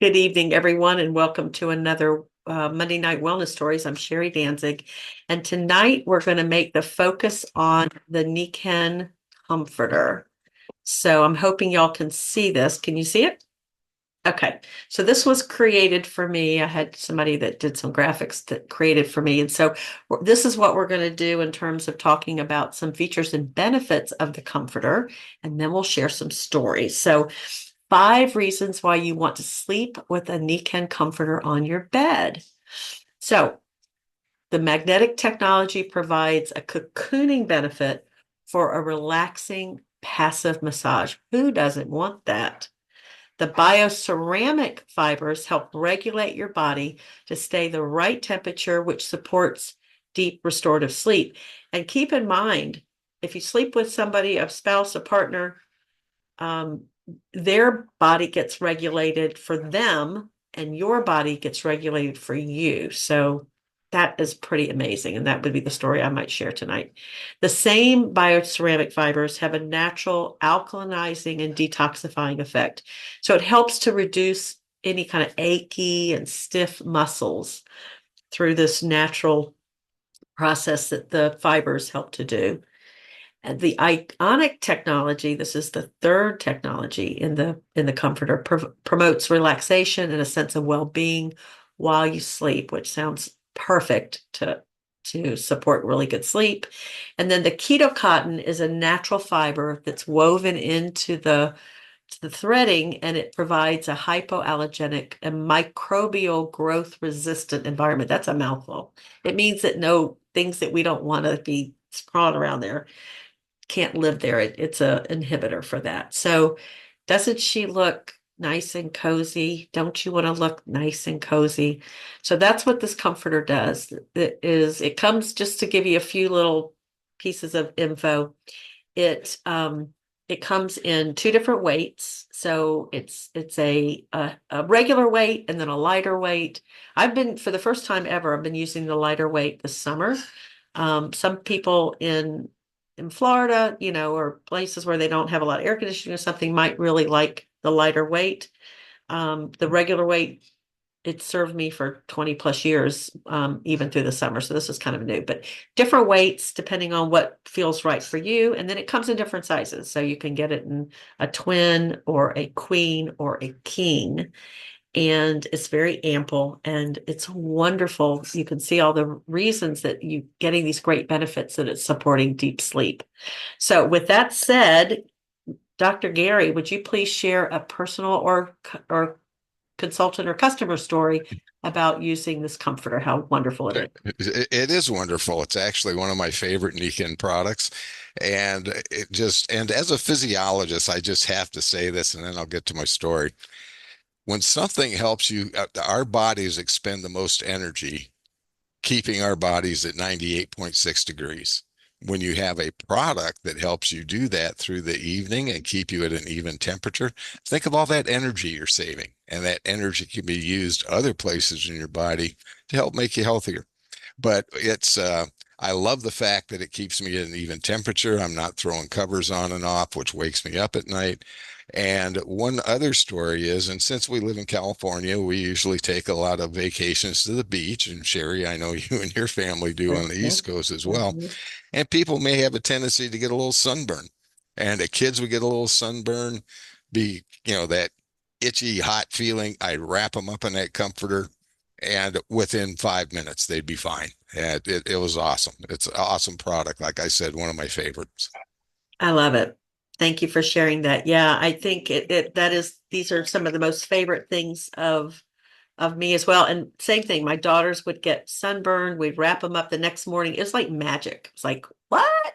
Good evening, everyone, and welcome to another Monday Night Wellness Stories. I'm Sherry Danzig, and tonight we're going to make the focus on the Nikken comforter. So I'm hoping y'all can see this. Can you see it? Okay, so this was created for me. I had somebody that did some graphics that created for me. And so this is what we're going to do in terms of talking about some features and benefits of the comforter, and then we'll share some stories. So, 5 reasons why you want to sleep with a Nikken comforter on your bed. So, the magnetic technology provides a cocooning benefit for a relaxing passive massage. Who doesn't want that? The bioceramic fibers help regulate your body to stay the right temperature, which supports deep restorative sleep. And keep in mind, if you sleep with somebody, a spouse, a partner, um, their body gets regulated for them, and your body gets regulated for you. So that is pretty amazing. And that would be the story I might share tonight. The same bioceramic fibers have a natural alkalinizing and detoxifying effect. So it helps to reduce any kind of achy and stiff muscles through this natural process that the fibers help to do. And the ionic technology, this is the third technology in the comforter, promotes relaxation and a sense of well-being while you sleep, which sounds perfect to support really good sleep. And then the keto cotton is a natural fiber that's woven into the threading, and it provides a hypoallergenic and microbial growth resistant environment. That's a mouthful. It means that no things that we don't want to be crawling around there can't live there. It's a inhibitor for that. So doesn't she look nice and cozy? Don't you want to look nice and cozy? So that's what this comforter does. It comes just to give you a few little pieces of info. It it comes in two different weights. So it's a regular weight and then a lighter weight. I've been for the first time ever, I've been using the lighter weight this summer. Some people in Florida, or places where they don't have a lot of air conditioning or something might really like the lighter weight. The regular weight, it served me for 20 plus years, even through the summer. So this is kind of new, but different weights depending on what feels right for you. And then it comes in different sizes. So you can get it in a twin or a queen or a king. And it's very ample and it's wonderful. You can see all the reasons that you getting these great benefits that it's supporting deep sleep. So with that said, Dr. Gary, would you please share a personal or consultant or customer story about using this comforter, how wonderful it is? It is wonderful. It's actually one of my favorite Nikken products. And as a physiologist, I just have to say this and then I'll get to my story. When something helps you, our bodies expend the most energy keeping our bodies at 98.6 degrees. When you have a product that helps you do that through the evening and keep you at an even temperature, think of all that energy you're saving. And that energy can be used other places in your body to help make you healthier. But I love the fact that it keeps me at an even temperature. I'm not throwing covers on and off, which wakes me up at night. And one other story is, and since we live in California, we usually take a lot of vacations to the beach. And Sherry, I know you and your family do on the East Mhm, Coast as well. mhm. And people may have a tendency to get a little sunburn. And the kids would get a little sunburn, that itchy, hot feeling. I'd wrap them up in that comforter, and within 5 minutes, they'd be fine. And it was awesome. It's an awesome product. Like I said, one of my favorites. I love it. Thank you for sharing that. Yeah, I think these are some of the most favorite things of me as well. And same thing, my daughters would get sunburned. We'd wrap them up the next morning. It's like magic. It's like, what?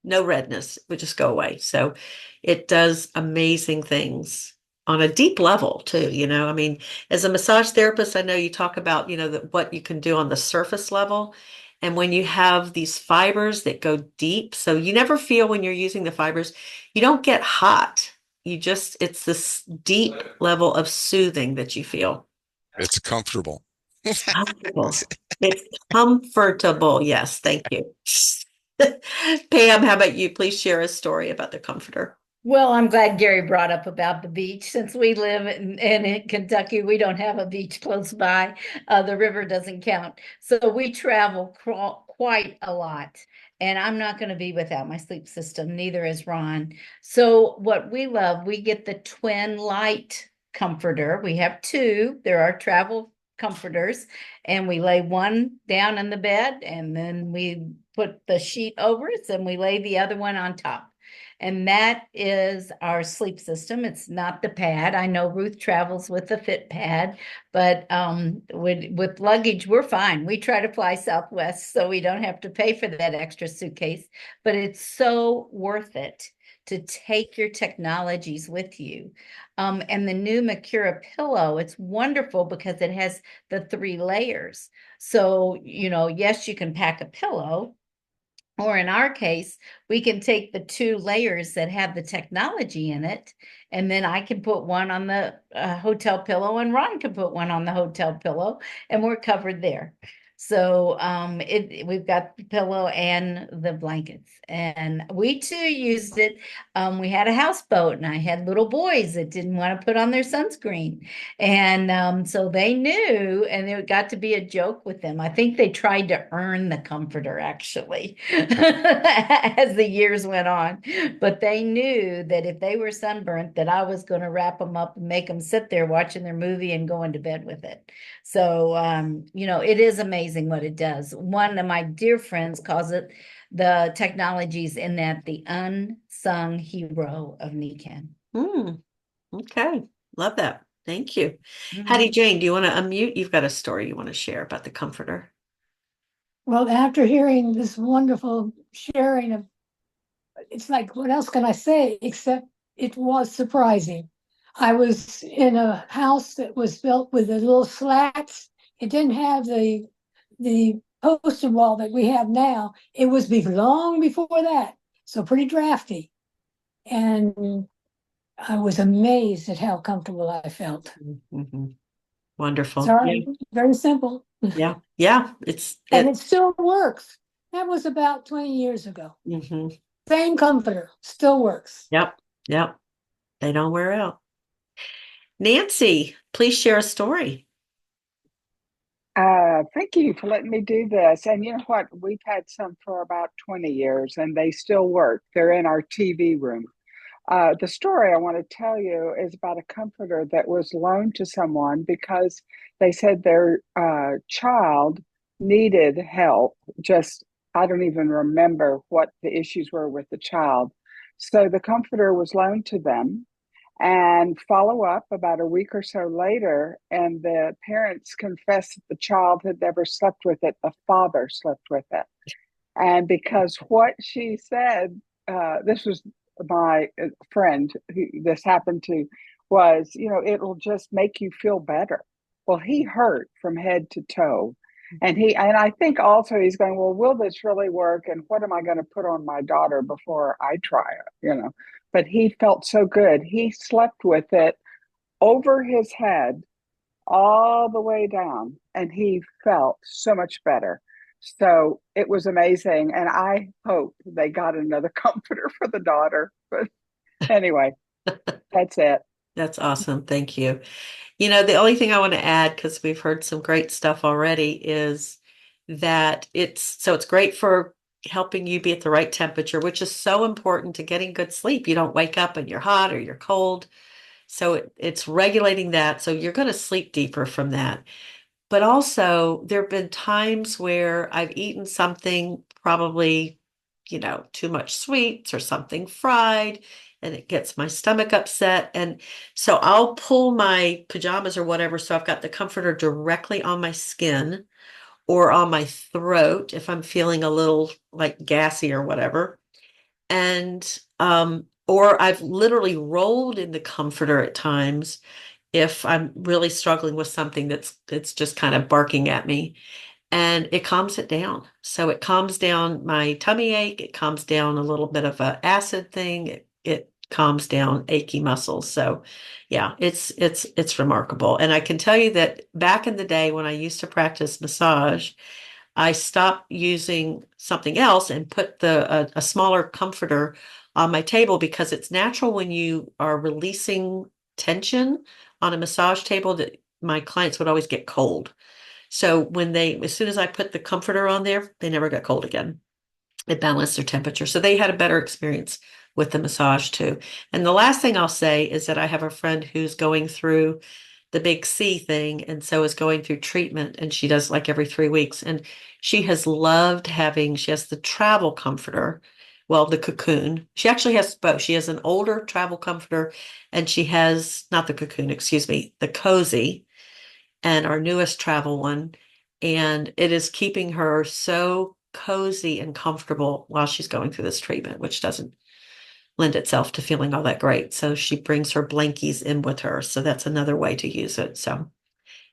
No redness it would just go away. So it does amazing things on a deep level too. I mean, as a massage therapist, I know you talk about, what you can do on the surface level. And when you have these fibers that go deep, so you never feel when you're using the fibers, you don't get hot. It's this deep level of soothing that you feel. It's comfortable. It's comfortable. It's comfortable. Yes, thank you. Pam, how about you? Please share a story about the comforter. Well, I'm glad Gary brought up about the beach. Since we live in Kentucky, we don't have a beach close by. The river doesn't count. So we travel quite a lot. And I'm not going to be without my sleep system, neither is Ron. So, what we love, we get the twin light comforter. We have two. There are travel comforters, and we lay one down in the bed, and then we put the sheet over it, and we lay the other one on top. And that is our sleep system. It's not the pad. I know Ruth travels with the fit pad, but with luggage, we're fine. We try to fly Southwest so we don't have to pay for that extra suitcase, but it's so worth it to take your technologies with you. And the new Mercura pillow, it's wonderful because it has the three layers. So, yes, you can pack a pillow, or in our case, we can take the two layers that have the technology in it, and then I can put one on the hotel pillow, and Ron can put one on the hotel pillow, and we're covered there. So we've got the pillow and the blankets, and we too used it. We had a houseboat, and I had little boys that didn't want to put on their sunscreen, and so they knew, and it got to be a joke with them. I think they tried to earn the comforter actually as the years went on. But they knew that if they were sunburnt, that I was going to wrap them up and make them sit there watching their movie and going to bed with it. So, it is amazing what it does. One of my dear friends calls it the technologies in that the unsung hero of Nikken. Hmm. Okay. Love that. Thank you. Hattie Mhm. Jane, do you want to unmute? You've got a story you want to share about the comforter. Well, after hearing this wonderful sharing of, it's like, what else can I say except it was surprising. I was in a house that was built with the little slats. It didn't have the poster wall that we have now. It was long before that, so pretty drafty. And I was amazed at how comfortable I felt. Mhm. Wonderful. Sorry, Yeah. very simple. Yeah. Yeah. And it still works. That was about 20 years ago. Mhm. Same comforter, still works. Yep. Yep. They don't wear out. Nancy, please share a story. Thank you for letting me do this. And you know what? We've had some for about 20 years and they still work. They're in our TV room. The story I want to tell you is about a comforter that was loaned to someone because they said their child needed help. Just, I don't even remember what the issues were with the child. So the comforter was loaned to them and follow up about a week or so later, and the parents confessed that the child had never slept with it, the father slept with it. And because what she said, this was my friend who this happened to, was, it'll just make you feel better. Well, he hurt from head to toe. And I think also he's going, well, will this really work? And what am I going to put on my daughter before I try it? But he felt so good. He slept with it over his head all the way down, and he felt so much better. So it was amazing. And I hope they got another comforter for the daughter. But anyway, that's it. That's awesome. Thank you. The only thing I want to add, because we've heard some great stuff already, is that it's great for helping you be at the right temperature, which is so important to getting good sleep. You don't wake up and you're hot or you're cold. So it's regulating that. So you're going to sleep deeper from that. But also, there have been times where I've eaten something probably, too much sweets or something fried, and it gets my stomach upset. And so I'll pull my pajamas or whatever. So I've got the comforter directly on my skin or on my throat if I'm feeling a little like gassy or whatever. And, or I've literally rolled in the comforter at times if I'm really struggling with something that's just kind of barking at me, and it calms it down. So it calms down my tummy ache, it calms down a little bit of a acid thing, it calms down achy muscles. So yeah, it's remarkable. And I can tell you that back in the day when I used to practice massage, I stopped using something else and put a smaller comforter on my table because it's natural when you are releasing tension on a massage table that my clients would always get cold. So as soon as I put the comforter on there, they never got cold again. It balanced their temperature. So they had a better experience with the massage too. And the last thing I'll say is that I have a friend who's going through the big C thing and so is going through treatment, and she does like every 3 weeks. And she has loved she has the travel comforter, well, the cocoon. She actually has both. She has an older travel comforter and she has not the cocoon, excuse me, the cozy and our newest travel one. And it is keeping her so cozy and comfortable while she's going through this treatment, which doesn't lend itself to feeling all that great. So she brings her blankies in with her. So that's another way to use it. So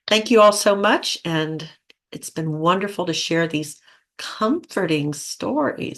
thank you all so much. And it's been wonderful to share these comforting stories.